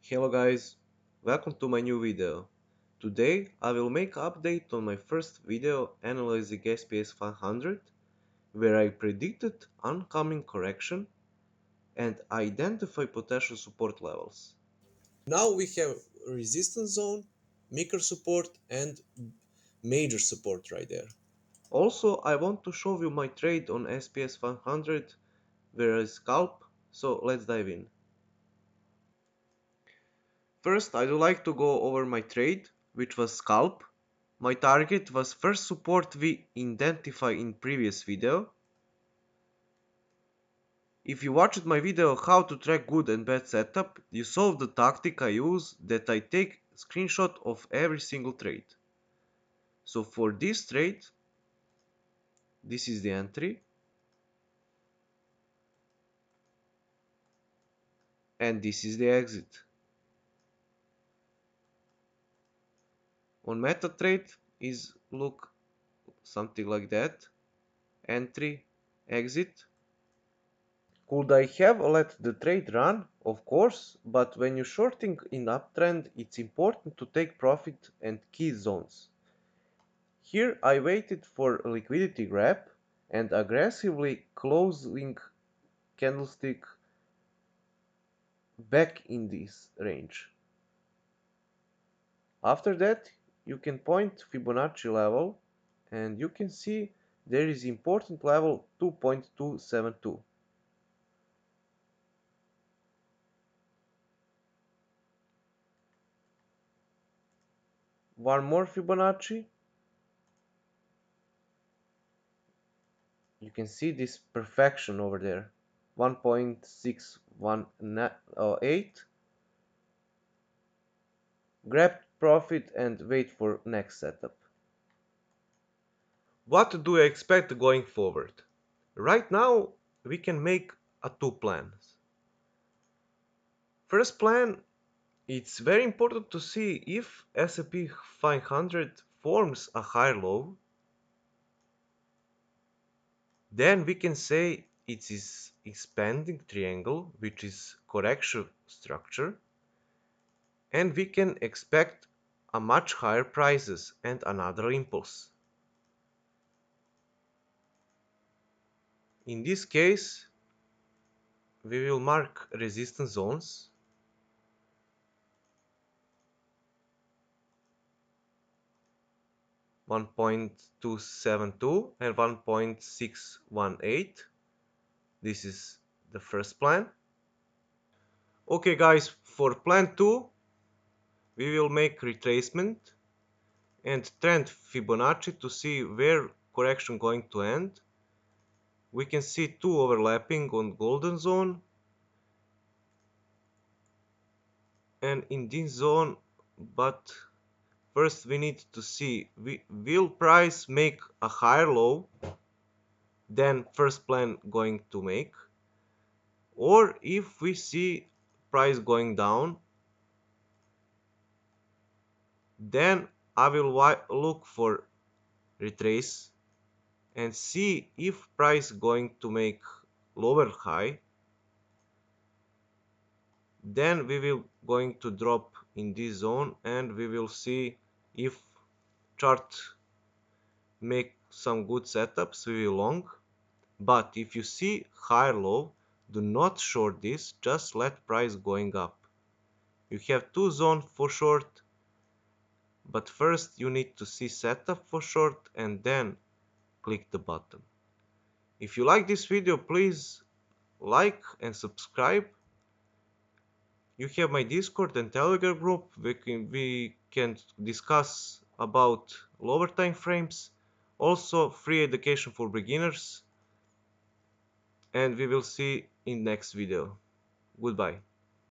Hello guys, welcome to my new video. Today I will make update on my first video analyzing SPS 500 where I predicted oncoming correction and identify potential support levels. Now we have resistance zone, micro support and major support right there. Also I want to show you my trade on SPS 500 where I scalp, so let's dive in. First I would like to go over my trade, which was scalp. My target was first support we identified in previous video. If you watched my video how to track good and bad setup, you saw the tactic I use, that I take screenshot of every single trade. So for this trade, this is the entry and this is the exit. On MetaTrade is look something like that. Entry, exit. Could I have let the trade run? Of course, but when you're shorting in uptrend, it's important to take profit and key zones. Here I waited for a liquidity grab and aggressively closing candlestick back in this range. After that you can point Fibonacci level and you can see there is important level 2.272. One more Fibonacci. You can see this perfection over there. 1.618. Grab profit and wait for next setup. What do I expect going forward? Right now we can make two plans. First plan, it's very important to see if S&P 500 forms a higher low, then we can say it is expanding triangle, which is correction structure, and we can expect a much higher prices and another impulse. In this case, we will mark resistance zones. .272 and 1.618. This is the first plan. Okay guys, for plan 2 we will make retracement and trend Fibonacci to see where correction going to end. We can see two overlapping on golden zone, and in this zone, but first we need to see will price make a higher low than first plan going to make, or if we see price going down, then I will look for retrace and see if price going to make lower high, then we will going to drop in this zone and we will see if chart make some good setups, we will long. But if you see higher low, do not short this, just let price going up. You have two zones for short, but first you need to see setup for short and then click the button. If you like this video, please like and subscribe. You have my Discord and Telegram group. We can discuss about lower time frames, also free education for beginners, and we will see in next video. Goodbye.